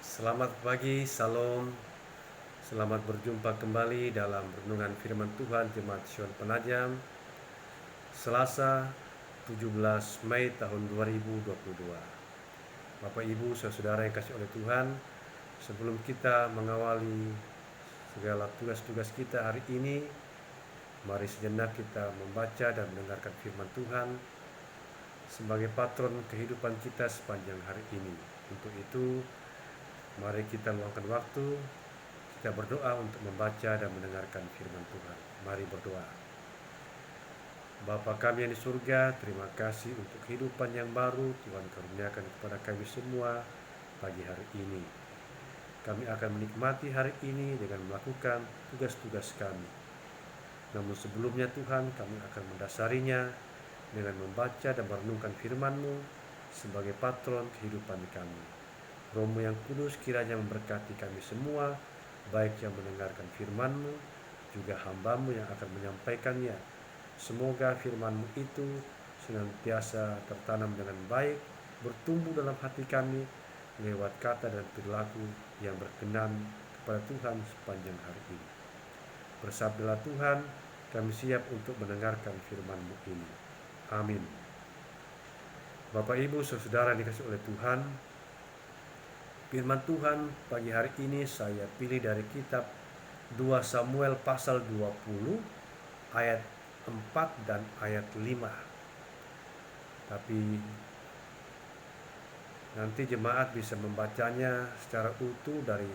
Selamat pagi, Salam. Selamat berjumpa kembali dalam renungan firman Tuhan Jemaat Sion Penajam, Selasa 17 Mei tahun 2022. Bapak Ibu, saudara yang kasih oleh Tuhan, sebelum kita mengawali segala tugas-tugas kita hari ini, mari sejenak kita membaca dan mendengarkan firman Tuhan sebagai patron kehidupan kita sepanjang hari ini. Untuk itu, mari kita luangkan waktu, kita berdoa untuk membaca dan mendengarkan firman Tuhan. Mari berdoa. Bapa kami yang di surga, terima kasih untuk kehidupan yang baru Tuhan karuniakan kepada kami semua pagi hari ini. Kami akan menikmati hari ini dengan melakukan tugas-tugas kami. Namun sebelumnya Tuhan, kami akan mendasarinya dengan membaca dan merenungkan firman-Mu sebagai patron kehidupan kami. Roh-Mu yang kudus kiranya memberkati kami semua, baik yang mendengarkan firman-Mu, juga hamba-Mu yang akan menyampaikannya. Semoga firman-Mu itu senantiasa tertanam dengan baik, bertumbuh dalam hati kami, lewat kata dan perilaku yang berkenan kepada Tuhan sepanjang hari ini. Bersabdalah Tuhan, kami siap untuk mendengarkan firman-Mu ini. Amin. Bapak Ibu, saudara dikasih oleh Tuhan, firman Tuhan pagi hari ini saya pilih dari kitab 2 Samuel pasal 20 ayat 4 dan ayat 5. Tapi nanti jemaat bisa membacanya secara utuh dari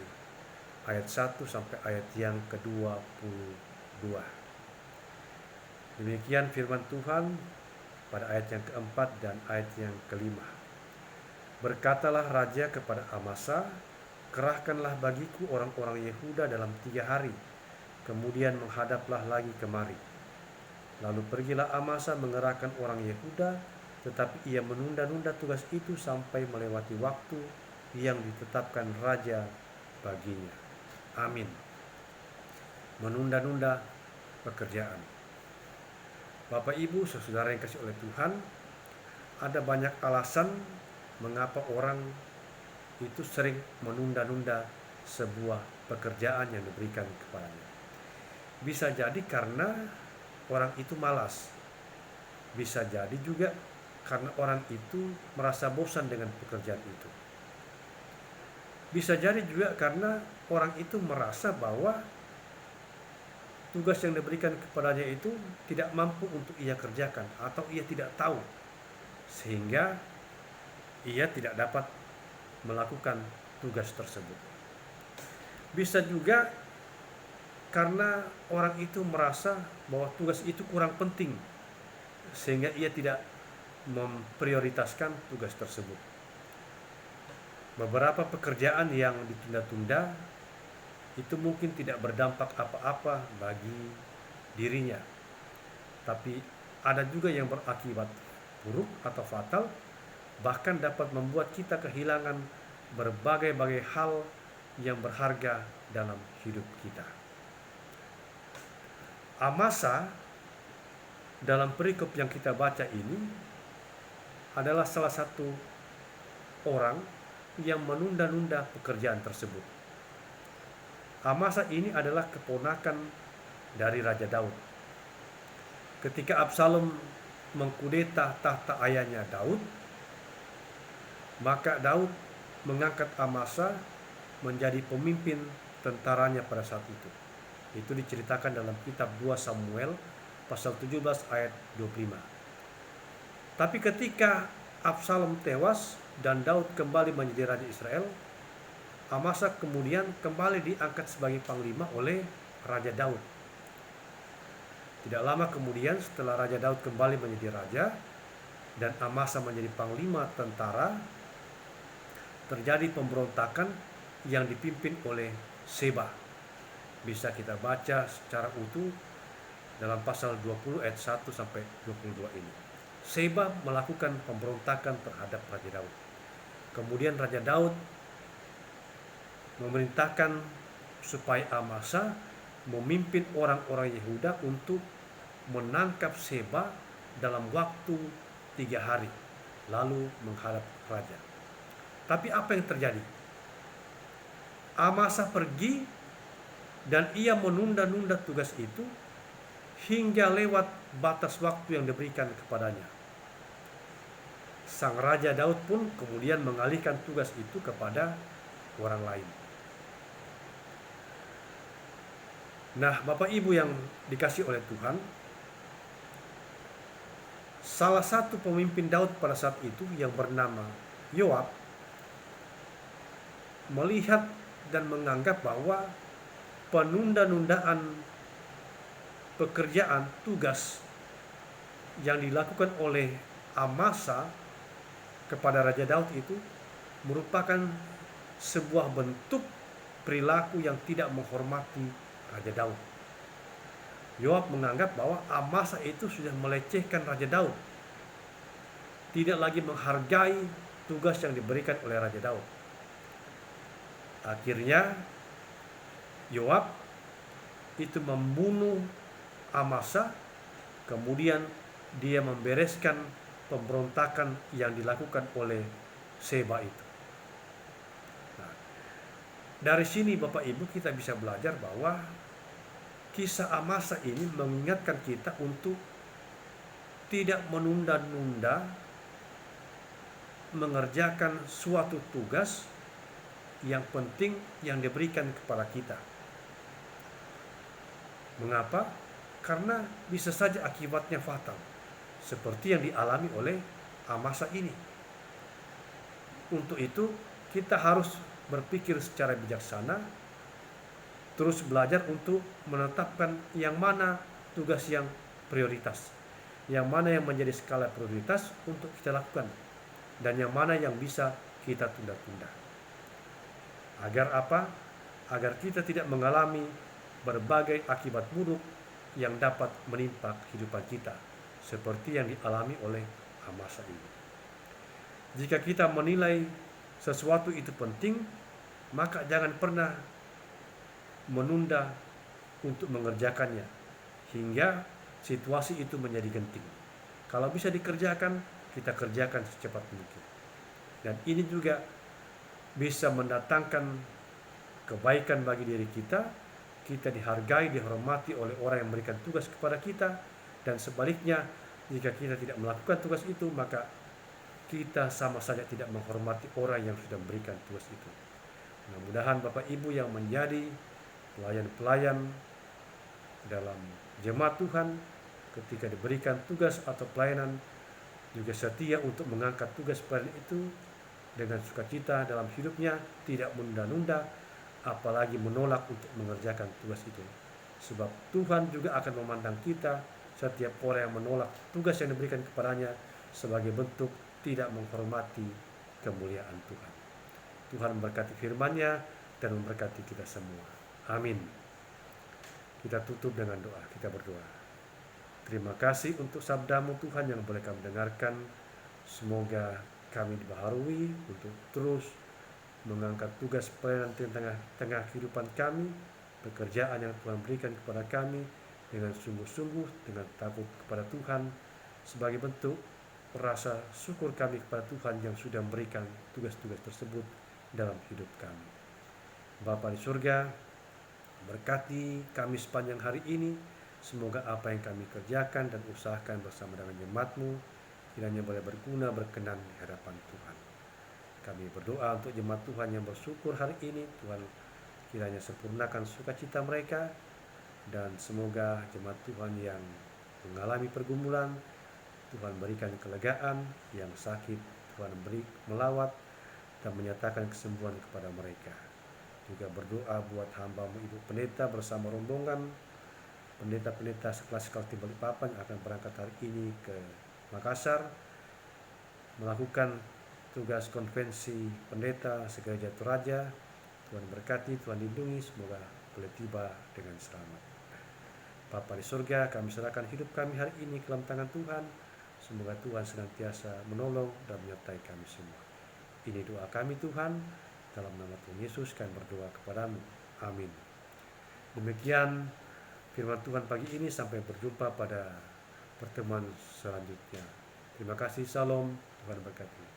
ayat 1 sampai ayat yang ke-22. Demikian firman Tuhan pada ayat yang keempat dan ayat yang kelima. Berkatalah raja kepada Amasa, kerahkanlah bagiku orang-orang Yehuda dalam 3 hari, kemudian menghadaplah lagi kemari. Lalu pergilah Amasa mengerahkan orang Yehuda, tetapi ia menunda-nunda tugas itu sampai melewati waktu yang ditetapkan raja baginya. Amin. Menunda-nunda pekerjaan. Bapak Ibu, saudara yang kasih oleh Tuhan, ada banyak alasan mengapa orang itu sering menunda-nunda sebuah pekerjaan yang diberikan kepadanya. Bisa jadi karena orang itu malas. Bisa jadi juga karena orang itu merasa bosan dengan pekerjaan itu. Bisa jadi juga karena orang itu merasa bahwa tugas yang diberikan kepadanya itu tidak mampu untuk ia kerjakan atau ia tidak tahu, sehingga ia tidak dapat melakukan tugas tersebut. Bisa juga karena orang itu merasa bahwa tugas itu kurang penting, sehingga ia tidak memprioritaskan tugas tersebut. Beberapa pekerjaan yang ditunda-tunda itu mungkin tidak berdampak apa-apa bagi dirinya, tapi ada juga yang berakibat buruk atau fatal, bahkan dapat membuat kita kehilangan berbagai-bagai hal yang berharga dalam hidup kita. Amasa dalam perikop yang kita baca ini adalah salah satu orang yang menunda-nunda pekerjaan tersebut. Amasa ini adalah keponakan dari Raja Daud. Ketika Absalom mengkudeta tahta ayahnya Daud, maka Daud mengangkat Amasa menjadi pemimpin tentaranya pada saat itu. Itu diceritakan dalam kitab 2 Samuel pasal 17 ayat 25. Tapi ketika Absalom tewas dan Daud kembali menjadi raja Israel, Amasa kemudian kembali diangkat sebagai panglima oleh Raja Daud. Tidak lama kemudian setelah Raja Daud kembali menjadi raja dan Amasa menjadi panglima tentara, terjadi pemberontakan yang dipimpin oleh Seba. Bisa kita baca secara utuh dalam pasal 20 ayat 1 sampai 22 ini. Seba melakukan pemberontakan terhadap Raja Daud. Kemudian Raja Daud memerintahkan supaya Amasa memimpin orang-orang Yehuda untuk menangkap Seba dalam waktu 3 hari, lalu menghadap raja. Tapi apa yang terjadi? Amasa pergi dan ia menunda-nunda tugas itu hingga lewat batas waktu yang diberikan kepadanya. Sang Raja Daud pun kemudian mengalihkan tugas itu kepada orang lain. Nah, Bapak Ibu yang dikasih oleh Tuhan, salah satu pemimpin Daud pada saat itu yang bernama Yoab melihat dan menganggap bahwa penunda-nundaan pekerjaan tugas yang dilakukan oleh Amasa kepada Raja Daud itu merupakan sebuah bentuk perilaku yang tidak menghormati Raja Daud. Yoab menganggap bahwa Amasa itu sudah melecehkan Raja Daud, tidak lagi menghargai tugas yang diberikan oleh Raja Daud. Akhirnya Yoab itu membunuh Amasa, kemudian dia membereskan pemberontakan yang dilakukan oleh Seba itu. Nah, dari sini Bapak Ibu kita bisa belajar bahwa kisah Amasa ini mengingatkan kita untuk tidak menunda-nunda mengerjakan suatu tugas yang penting yang diberikan kepada kita. Mengapa? Karena bisa saja akibatnya fatal, seperti yang dialami oleh Amasa ini. Untuk itu kita harus berpikir secara bijaksana, terus belajar untuk menetapkan yang mana tugas yang prioritas, yang mana yang menjadi skala prioritas untuk kita lakukan, dan yang mana yang bisa kita tunda-tunda. Agar apa? Agar kita tidak mengalami berbagai akibat buruk yang dapat menimpa kehidupan kita, seperti yang dialami oleh Amasa ini. Jika kita menilai sesuatu itu penting, maka jangan pernah menunda untuk mengerjakannya hingga situasi itu menjadi genting. Kalau bisa dikerjakan, kita kerjakan secepat mungkin. Dan ini juga bisa mendatangkan kebaikan bagi diri kita. Kita dihargai, dihormati oleh orang yang memberikan tugas kepada kita, dan sebaliknya jika kita tidak melakukan tugas itu, maka kita sama saja tidak menghormati orang yang sudah memberikan tugas itu. Mudah-mudahan Bapak Ibu yang menjadi pelayan-pelayan dalam jemaat Tuhan, ketika diberikan tugas atau pelayanan, juga setia untuk mengangkat tugas pelayanan itu dengan sukacita dalam hidupnya, tidak menunda-nunda, apalagi menolak untuk mengerjakan tugas itu. Sebab Tuhan juga akan memandang kita, setiap orang yang menolak tugas yang diberikan kepadanya, sebagai bentuk tidak menghormati kemuliaan Tuhan. Tuhan memberkati firman-Nya dan memberkati kita semua. Amin. Kita tutup dengan doa. Kita berdoa. Terima kasih untuk sabda-Mu Tuhan yang boleh kami dengarkan. Semoga kami dibaharui untuk terus mengangkat tugas pelayanan di tengah kehidupan kami, pekerjaan yang Tuhan berikan kepada kami dengan sungguh-sungguh, dengan takut kepada Tuhan, sebagai bentuk rasa syukur kami kepada Tuhan yang sudah memberikan tugas-tugas tersebut dalam hidup kami. Bapa di surga, berkati kami sepanjang hari ini. Semoga apa yang kami kerjakan dan usahakan bersama dengan jemaat-Mu kiranya boleh berguna, berkenan di hadapan Tuhan. Kami berdoa untuk jemaat Tuhan yang bersyukur hari ini. Tuhan kiranya sempurnakan sukacita mereka, dan semoga jemaat Tuhan yang mengalami pergumulan, Tuhan berikan kelegaan, yang sakit Tuhan beri melawat dan menyatakan kesembuhan kepada mereka. Juga berdoa buat hamba-Mu Ibu Pendeta bersama rombongan pendeta-pendeta sekelas Kaltim Balikpapan akan berangkat hari ini ke Makassar melakukan tugas konvensi pendeta segereja Toraja. Tuhan berkati, Tuhan lindungi, semoga boleh tiba dengan selamat. Bapa di surga, kami serahkan hidup kami hari ini ke dalam tangan Tuhan. Semoga Tuhan senantiasa menolong dan menyertai kami semua. Ini doa kami Tuhan, dalam nama Tuhan Yesus kami berdoa kepadamu. Amin. Demikian firman Tuhan pagi ini, sampai berjumpa pada pertemuan selanjutnya. Terima kasih, salam, Tuhan berkati.